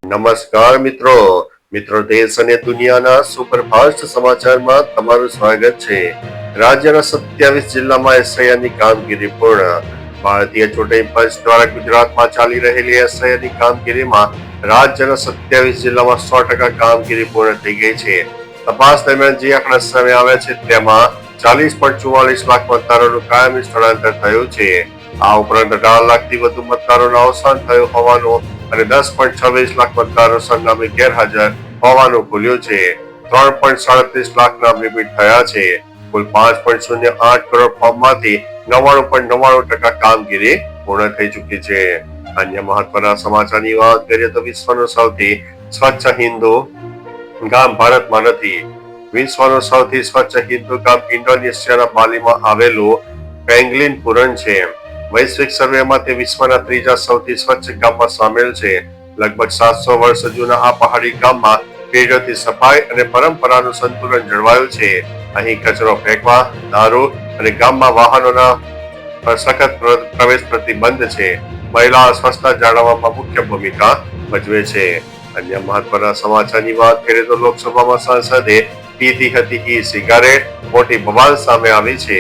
નમસ્કાર મિત્રો દેશ અને દુનિયાના સુપરફાસ્ટ સમાચારમાં તમારું સ્વાગત છે। રાજ્યના 27 જિલ્લામાં એસઆઈઆરની કામગીરી પૂર્ણ। ભારતીય ચૂંટણી પંચ દ્વારા ગુજરાતમાં ચાલી રહેલી એસઆઈઆરની કામગીરીમાં રાજ્યના 27 જિલ્લામાં 100% કામગીરી પૂર્ણ થઈ ગઈ છે। તપાસ દરમિયાન જે આંકડા સામે આવ્યા છે તેમાં 40.44 લાખ મતદારોનું કાયમી સ્થળાંતર થયું છે। આ ઉપરાંત 18 લાખથી વધુ મતદારોનું અવસાન થયું હોવાનું અને 10.26 લાખ મતદારો સરનામે ગેરહાજર હોવાનું ખુલ્યું છે। 3.37 લાખ નામ રિપીટ થયા છે। કુલ 5.08 કરોડ ફોર્મમાંથી 99.99% કામગીરી પૂર્ણ થઈ ચૂકી છે। અન્ય મહત્વના સમાચારની વાત કરીએ તો વિશ્વનું સૌથી સ્વચ્છ હિન્દુ ગામ ભારતમાં નથી। વિશ્વનું સૌથી સ્વચ્છ હિન્દુ ગામ ઇન્ડોનેશિયાના બાલીમાં આવેલું પેંગલિન પુરન છે। વૈશ્વિક સર્વેમાં તે વિશ્વના ત્રીજા સૌથી સ્વચ્છ ગામમાં સામેલ છે। લગભગ 700 વર્ષ જૂના આ પહાડી ગામમાં પેઢીઓથી સફાઈ અને પરંપરાનું સંતુલન જળવાયું છે। અહીં કચરો ફેંકવા, દારૂ અને ગામમાં વાહનોના સખત પ્રવેશ પ્રતિબંધ છે। મહિલાઓ સ્વચ્છતા જાળવવામાં મુખ્ય ભૂમિકા ભજવે છે। અન્ય મહત્વના સમાચારની વાત કરીએ તો લોકસભામાં સાંસદે પીધી હતી ઈ સિગારેટ, મોટી બવાલ સામે આવી છે।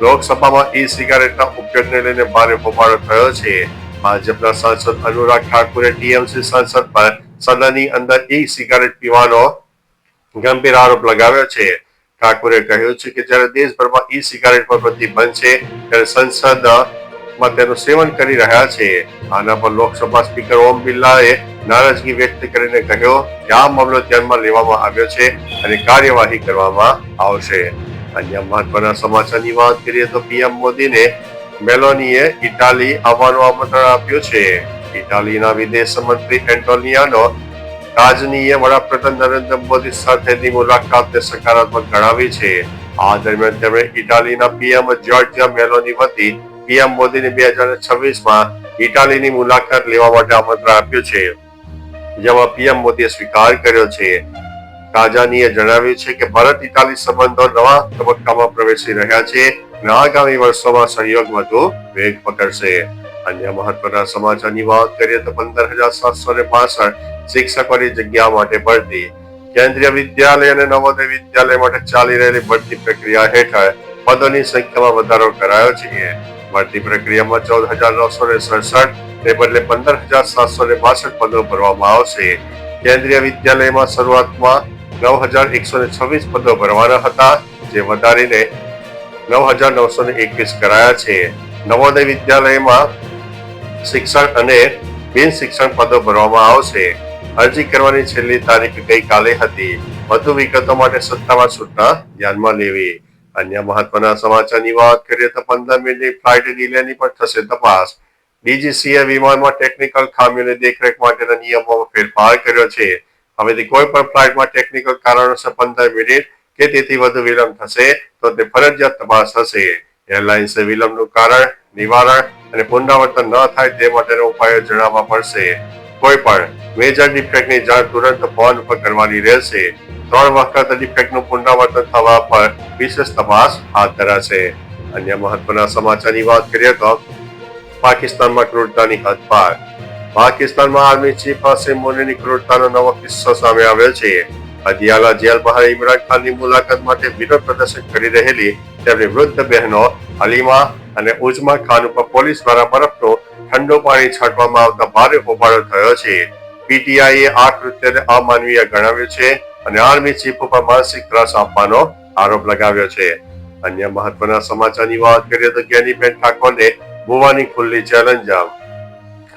લોકસભામાં ઈ સિગારેટના ઉપયોગને લઈને ભારે હોબાળો થયો છે। ભાજપના સાંસદ અનુરાગ ઠાકુરે ટીએમસી સાંસદ પર સદનની અંદર ઈ સિગારેટ પીવાનો ગંભીર આરોપ લગાવ્યો છે। ઠાકુરે કહ્યું છે કે જ્યારે દેશભરમાં ઈ સિગારેટ પર પ્રતિબંધ છે ત્યારે સંસદમાં તેનું સેવન કરી રહ્યા છે। આના પર લોકસભા સ્પીકર ઓમ બિરલાએ નારાજગી વ્યક્ત કરીને કહ્યું કે આ મામલો ધ્યાનમાં લેવામાં આવ્યો છે અને કાર્યવાહી કરવામાં આવશે। અન્ય મહત્વના સમાચારની વાત કરીએ તો પીએમ મોદીને મેલોનીએ ઇટાલી આવવાનું આમંત્રણ આપ્યું છે। ઇટાલીના વિદેશ મંત્રી એન્ટોનિયાનો તાજનીએ વડાપ્રધાન નરેન્દ્ર મોદી સાથેની મુલાકાતને સકારાત્મક ગણાવી છે। આ દરમિયાન તેમણે ઇટાલીના પીએમ જ્યોર્જિયા મેલોની વતી પીએમ મોદીને 2026માં ઇટાલીની મુલાકાત લેવા માટે આમંત્રણ આપ્યું છે, જેમાં પીએમ મોદીએ સ્વીકાર કર્યો છે। તાજાનીએ જણાવ્યું છે કે ભારત ઇટાલી સંબંધો નવા તબક્કામાં પ્રવેશી રહ્યા છે અને આગામી વર્ષોમાં સહયોગ વધુ વેગ પકડશે। અન્ય મહત્વના સમાચારની વાત કરીએ તો 15,762 શિક્ષકોની જગ્યા માટે ભરતી। કેન્દ્રીય વિદ્યાલય અને નવોદય વિદ્યાલય માટે ચાલી રહેલી ભરતી પ્રક્રિયા હેઠળ પદોની સંખ્યામાં વધારો કરાયો છે। ભરતી પ્રક્રિયામાં 14,967 ને બદલે 15,762 પદો ભરવામાં આવશે। કેન્દ્રીય વિદ્યાલયમાં શરૂઆતમાં 9,126 પદો ભરવાના હતા, જે વધારીને 9,921 કરાયા છે। નવોદય વિદ્યાલયમાં શિક્ષણ અને બિન શિક્ષણ પદો ભરવામાં આવશે। અરજી કરવાની છેલ્લી તારીખ ગઈકાલે હતી। વધુ વિગતો માટે સત્તાવાર સૂચના ધ્યાનમાં લેવી। અન્ય મહત્વના સમાચારની વાત કરીએ તો 15 મિનિટની ફ્લાઇટ ડિલેની પણ થશે તપાસ। ડીજીસીએ વિમાનમાં ટેકનિકલ ખામીઓની દેખરેખ માટેના નિયમોમાં ફેરફાર કર્યો છે। હવેથી કોઈ પણ ફ્લાઇટમાં ટેકનિકલ કારણોસર 15 મિનિટ કે તેથી વધુ વિલંબ થશે તો તે ફરજિયાત તપાસ થશે। એરલાઇન્સે વિલંબનું કારણ, નિવારણ અને પુનરાવર્તન ન થાય તે માટેના ઉપાયો જણાવવા પડશે। કોઈ પણ મેજર ડિફેક્ટની જાણ તુરંત ફોન પર કરવાની રહેશે। 3 વખત ડિફેક્ટનું પુનરાવર્તન થવા પર વિશેષ તપાસ હાથ ધરાશે। અન્ય મહત્વના સમાચારની વાત કરીએ તો પાકિસ્તાનમાં ક્રૂરતાની હદ પાર। પાકિસ્તાનમાં આર્મી ચીફ આસિમ મુનીની ક્રૂરતાનો નવો કિસ્સો સામે આવ્યો છે। અદિયાલા જેલ બહાર ઇમરાન ખાનની મુલાકાત માટે વિરોધ પ્રદર્શન કરી રહેલી તેમની વૃદ્ધ બહેનો હલીમા અને ઉજમા ખાન ઉપર પોલીસ દ્વારા બરફનું ઠંડુ પાણી છાંટવામાં આવતા ભારે હોબાળો થયો છે। પીટીઆઈએ આ કૃત્યને અમાનવીય ગણાવ્યું છે અને આર્મી ચીફ ઉપર માનસિક ત્રાસ આપવાનો આરોપ લગાવ્યો છે। અન્ય મહત્વના સમાચારની વાત કરીએ તો જ્ઞાનીબેન ઠાકોરને ભુવાની ખુલ્લી ચેલેન્જ।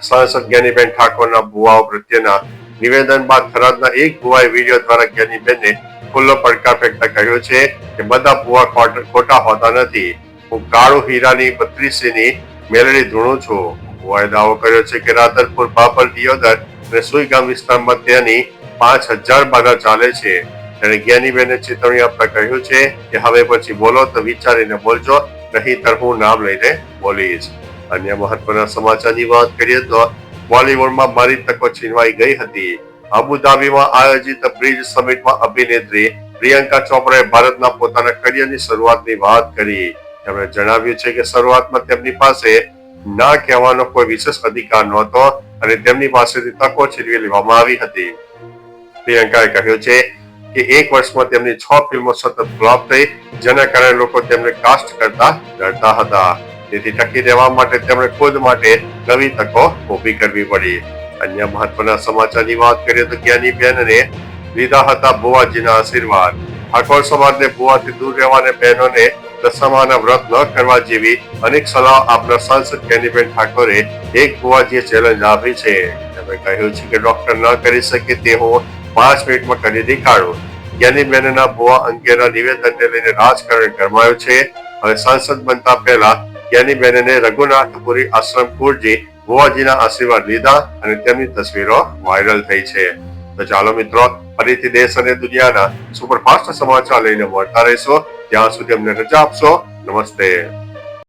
સાંસદ જ્ઞાનીબેન ઠાકોરના ભુવાઓ પ્રત્યેના નિવેદન બાદ થરાદના એક ભુવાએ વિડીયો દ્વારા જ્ઞાનીબેનને ખુલ્લો પડકાર ફેંકતા કહ્યું છે કે બધા ભુવા ખોટા હોતા નથી। હું કાળુ હીરાની 32ની મેલડી ધૂણું છું। ભુવાએ દાવો કર્યો છે કે રાધનપુર, બાબર, દિયોદર અને સુઈગામ વિસ્તારમાં તેની 5,000 બાધા ચાલે છે। તેણે જ્ઞાનીબેનને ચેતવણી આપતા કહ્યું છે કે હવે પછી બોલો તો વિચારીને બોલજો, નહીંતર હું નામ લઈને બોલીશ। અન્ય મહત્વના સમાચારની વાત કરીએ તો બોલિવૂડમાં મારી તકો છીનવાઈ ગઈ હતી। અબુધાબીમાં આયોજિત બ્રિજ સમિટમાં અભિનેત્રી પ્રિયંકા ચોપડાએ ભારતના પોતાના કરિયરની શરૂઆતની વાત કરી। તેમણે જણાવ્યું છે કે શરૂઆતમાં તેમની પાસે ના કહેવાનો કોઈ વિશેષ અધિકાર નહોતો અને તેમની પાસેથી તકો છીનવી લેવામાં આવી હતી. પ્રિયંકાએ કહ્યું છે કે એક વર્ષમાં તેમની 6 ફિલ્મો સતત ફ્લોપ થઈ, જેના કારણે લોકો તેમને કાસ્ટ કરતા ડરતા હતા. તેથી ટકી રહેવા માટે તેમણે ખુદ માટે નવી તકો ઊભી કરવી પડી. અન્ય મહત્વના સમાચારની વાત કરીએ તો જ્ઞાનીબેનને લીધા હતા બુવાજીના આશીર્વાદ. ઠાકોર સમાજને બુવાથી દૂર રહેવાને બહેનોને દશામાના વ્રત ન કરવા જેવી અનેક સલાહ આપનાર સાંસદ જ્ઞાનીબેન ઠાકોરે એક બુવાજીએ ચેલેન્જ આપી છે. તેમણે કહ્યું છે કે ડોક્ટર ન કરી શકે તે હું 5 મિનિટમાં કરી દેખાડું. જ્ઞાનીબેનના બુવા અંગેના નિવેદનને લઈને રાજકારણ ગરમાયું છે. હવે સાંસદ બનતા પહેલા જ્ઞાનીબેનને રઘુનાથપુરી આશ્રમ કુળજી બુવાજીના આશીર્વાદ લીધા અને તેમની તસવીરો વાયરલ થઈ છે. તો ચાલો મિત્રો, ફરીથી દેશ અને દુનિયાના સુપરફાસ્ટ સમાચાર લઈને મળતા રહીશું. ત્યાં સુધી અમને રજા આપશો. નમસ્તે.